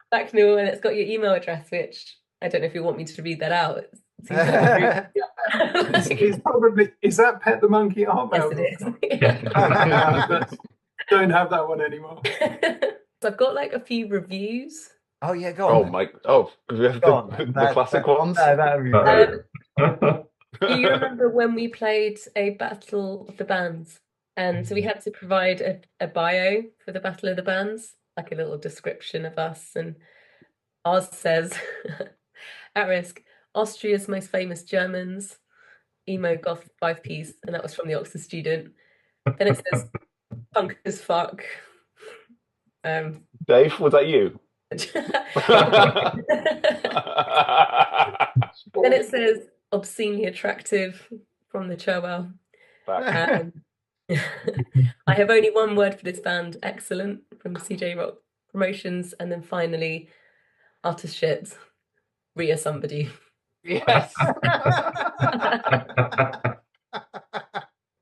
Back new, and it's got your email address, which I don't know if you want me to read that out. It seems like It's probably, is that Pet the Monkey art yes, mail? it is. Don't have that one anymore. So I've got like a few reviews. Oh yeah, go Oh on. my! Oh, do we have the classic ones? That would be Do you remember when we played a Battle of the Bands? And so we had to provide a bio for the Battle of the Bands, like a little description of us. And ours says, at risk, Austria's most famous Germans, emo goth 5-piece, and that was from the Oxford Student. Then it says, punk as fuck. Dave, was that you? Then it says, obscenely attractive from the Churwell. I have only one word for this band, excellent, from CJ Rock Promotions. And then finally, utter shit, Rhea somebody. Yes. I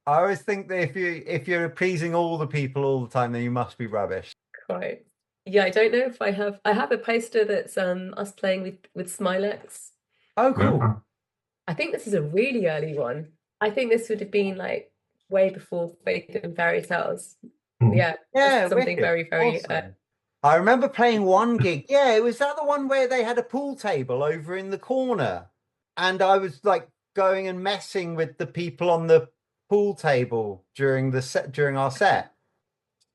always think that if you're pleasing all the people all the time, then you must be rubbish. Quite. Yeah, I don't know if I have a poster that's us playing with Smilex. Oh, cool. I think this is a really early one. I think this would have been like way before Faith and Fairy Tales. Yeah, something wicked. very, very. Awesome. I remember playing one gig. Yeah, was that the one where they had a pool table over in the corner, and I was like going and messing with the people on the pool table during our set.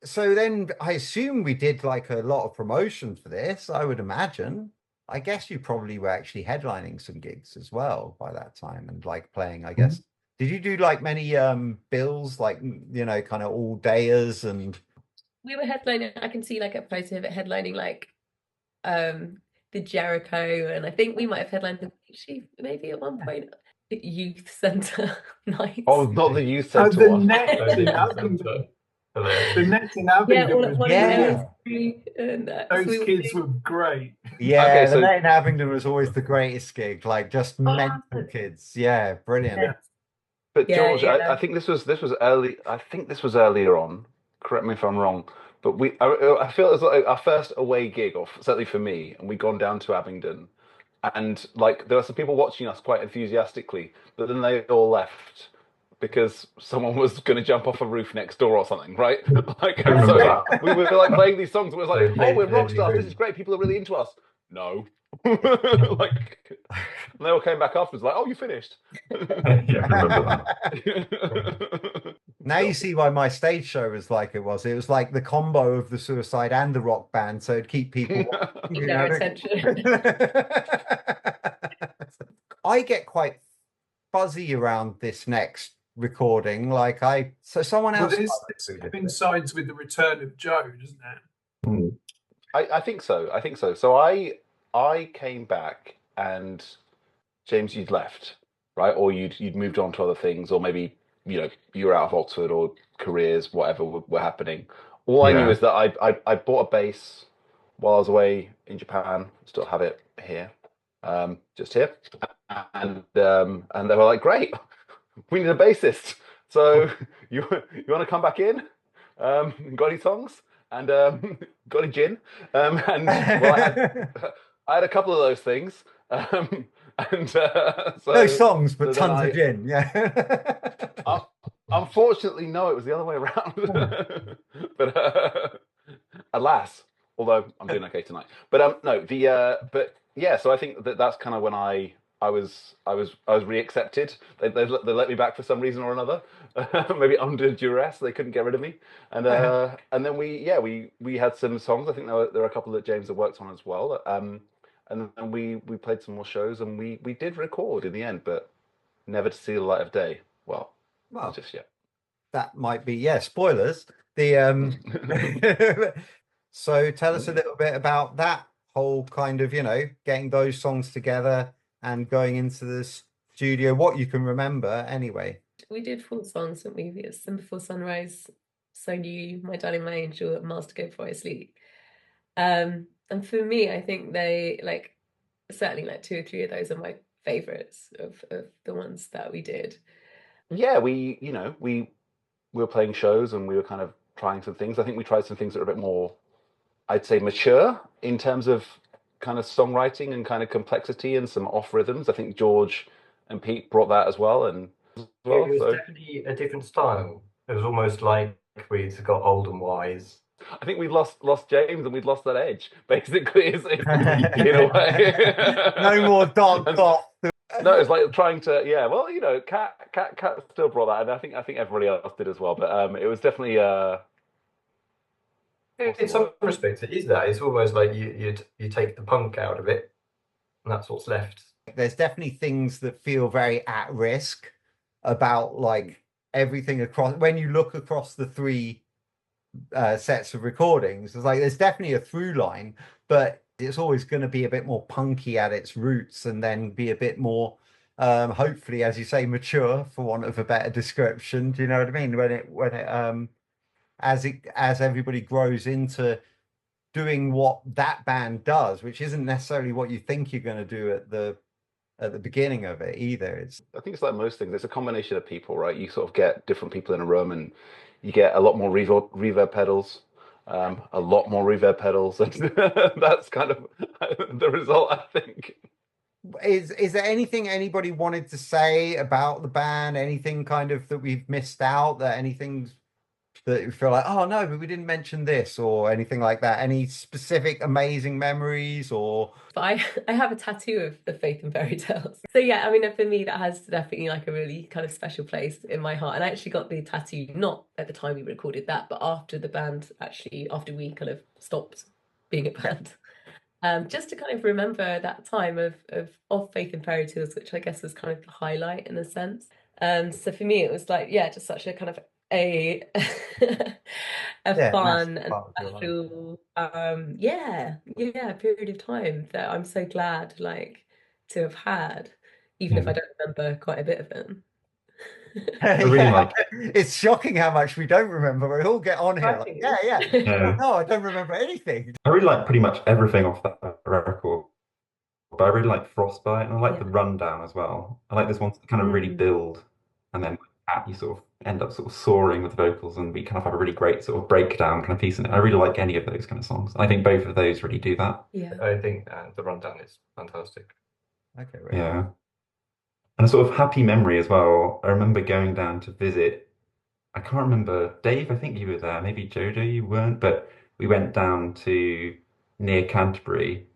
So then I assume we did like a lot of promotion for this. I would imagine. I guess you probably were actually headlining some gigs as well by that time and like playing, I guess. Did you do like many bills, like, kind of all dayers and? We were headlining, I can see like a photo of it headlining like the Jericho, and I think we might have headlined the maybe at one point youth centre night. Oh, not the youth centre The one. net in Abingdon. The net in Abingdon was and those kids were great. Yeah, Okay, the night in Abingdon was always the greatest gig, like just mental kids. Yeah, brilliant. Yeah. But George, I think this was early. I think this was earlier on. Correct me if I'm wrong. But I feel it was like our first away gig, or certainly for me, and we'd gone down to Abingdon, and like there were some people watching us quite enthusiastically, but then they all left because someone was going to jump off a roof next door or something, right? Like, so we were like playing these songs, and it was like, oh, we're rock stars. This is great. People are really into us. No. Like, and they all came back afterwards, like, oh, you finished. Yeah, I remember that. Now you see why my stage show was like it was. It was like the combo of the Suicide and the rock band, so it'd keep people watching, you Their know. attention. I get quite fuzzy around this next recording. So someone else. Well, this coincides with the return of Joe, doesn't it? I think so. I think so. So I came back and James, you'd left, right? Or you'd moved on to other things, or maybe you were out of Oxford, or careers, whatever were happening. All I knew is that I bought a bass while I was away in Japan. Still have it here, just here, and they were like, "Great, we need a bassist. So you want to come back in? Got any songs? And got any gin?" And well, I had a couple of those things. So no songs, but so tons of gin. Yeah. Unfortunately, no, it was the other way around. But alas, although I'm doing okay tonight. But no, but yeah. So I think that's kind of when I was reaccepted. They let me back for some reason or another. Maybe under duress, they couldn't get rid of me. And then we had some songs. I think there were a couple that James had worked on as well. And then we played some more shows, and we did record in the end, but never to see the light of day. Well, just yet. That might be spoilers. So tell us a little bit about that whole kind of getting those songs together and going into the studio. What you can remember anyway. We did 4 songs, didn't we? It's Sin Before Sunrise, So You, My Darling, My Angel, and Miles to Go Before I Sleep. And for me, I think they certainly 2 or 3 of those are my favorites of the ones that we did. Yeah, we were playing shows and we were kind of trying some things. I think we tried some things that were a bit more, I'd say, mature in terms of kind of songwriting and kind of complexity and some off rhythms. I think George and Pete brought that as well. And it was definitely a different style. It was almost like we'd got old and wise. I think we'd lost James and we'd lost that edge. Basically, in a way. No more dark pop. No, it's like trying to. Yeah, well, Cat still brought that, and I think everybody else did as well. But it was definitely. In some respects, it is that. It's almost like you take the punk out of it, and that's what's left. There's definitely things that feel very at risk about everything across. When you look across the 3 sets of recordings, there's definitely a through line, but it's always going to be a bit more punky at its roots, and then be a bit more hopefully, as you say, mature, for want of a better description. Do you know what I mean? When it as everybody grows into doing what that band does, which isn't necessarily what you think you're going to do at the beginning of it either. I think it's like most things. It's a combination of people, right? You sort of get different people in a room, and you get a lot more reverb pedals, a lot more reverb pedals, and that's kind of the result, I think. Is there anything anybody wanted to say about the band? Anything kind of that we've missed out? Anything that you feel like, oh no, but we didn't mention this, or anything like that? Any specific amazing memories? Or I have a tattoo of the Faith and Fairy Tales. So yeah, I mean, for me, that has definitely a really kind of special place in my heart. And I actually got the tattoo not at the time we recorded that, but after we kind of stopped being a band. Just to kind of remember that time of Faith and Fairy Tales, which I guess was kind of the highlight in a sense. So for me, it was just such a kind of a fun and special period of time that I'm so glad to have had, even if I don't remember quite a bit of them. It's shocking how much we don't remember. We all get on here no, I don't remember anything. I really like pretty much everything off that record, but I really like Frostbite, and I like the rundown as well. I like this one to kind of really build, and then you sort of end up sort of soaring with the vocals, and we kind of have a really great sort of breakdown kind of piece in it. I really like any of those kind of songs. I think both of those really do that. Yeah, I think the rundown is fantastic. Okay, right. Yeah. And a sort of happy memory as well. I remember going down to visit, I can't remember, Dave, I think you were there, maybe Jodo, you weren't, but we went down to near Canterbury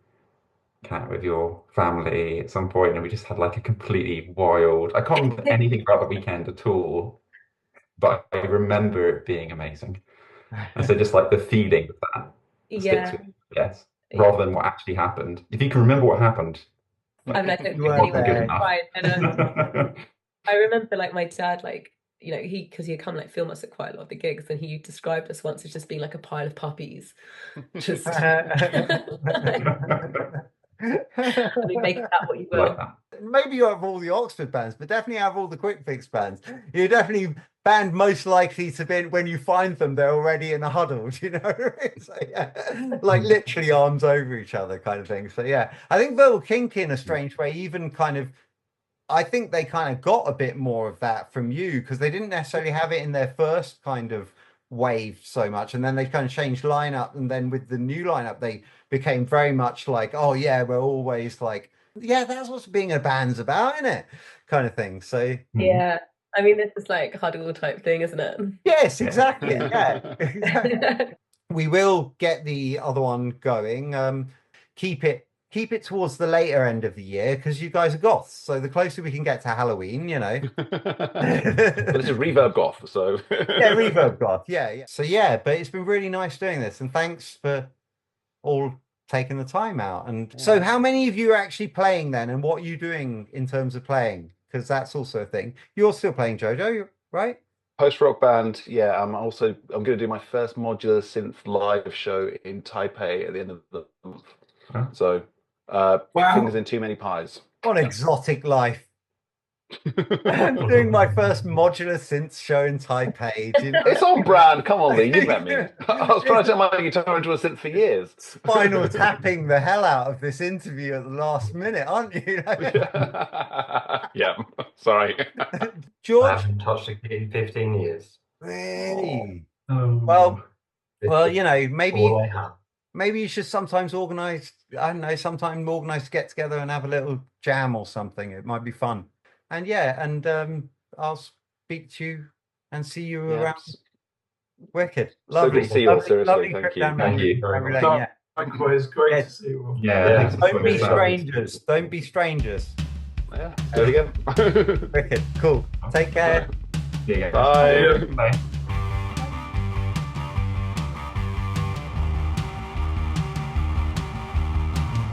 with your family at some point, and we just had a completely wild, I can't remember anything about the weekend at all, but I remember it being amazing. And so just like the feeling of that sticks with you, yes, rather than what actually happened. If you can remember what happened, I mean, I don't You think weren't anyone there. can enough. find. And I remember like my dad, like, you know, because he'd come like film us at quite a lot of the gigs, and he described us once as just being like a pile of puppies. Just I mean, make that what you will. Like that. Maybe out of all the Oxford bands, but definitely out of all the Quickfix bands, you're definitely band most likely to be when you find them, they're already in a huddle, you know? So, yeah, like literally arms over each other kind of thing. So yeah, I think Verbal Kink in a strange way even kind of, I think they kind of got a bit more of that from you because they didn't necessarily have it in their first kind of wave so much, and then they kind of changed lineup, and then with the new lineup they became very much like, oh yeah, we're always like, yeah, that's what being a band's about, isn't it, kind of thing. So Yeah, I mean, this is like huddle type thing, isn't it? yes, exactly. Yeah. We will get the other one going. Keep it towards the later end of the year because you guys are goths, so the closer we can get to Halloween, you know. But this is Reverb Goth, so Yeah, Reverb Goth. Yeah. So yeah, but it's been really nice doing this, and thanks for all taking the time out. And so how many of you are actually playing then, and what are you doing in terms of playing? Because that's also a thing. You're still playing, Jojo, right? Post-rock band. Yeah, I'm going to do my first modular synth live show in Taipei at the end of the month. Huh? So Wow. fingers in too many pies. What an exotic life. I'm doing my first modular synth show in Taipei. Do you know? It's on brand. Come on, Lee. You met me. I was trying to turn my guitar into a synth for years. Spinal tapping the hell out of this interview at the last minute, aren't you? Yeah. Sorry. I George? haven't touched a kit in 15 years. Really? Oh. Well, you know, All I have. maybe you should sometimes organize, I don't know, to get together and have a little jam or something. It might be fun. And yeah, and I'll speak to you and see you around. Wicked. So good to see you all, seriously. Lovely Thank trip you. down Thank memory you. lane, Very yeah. Likewise, great Yeah. to see you all. Yeah. Don't be strangers. Don't be strangers. Yeah. Do it again. Wicked. Cool. Take care. Yeah. Bye. Bye.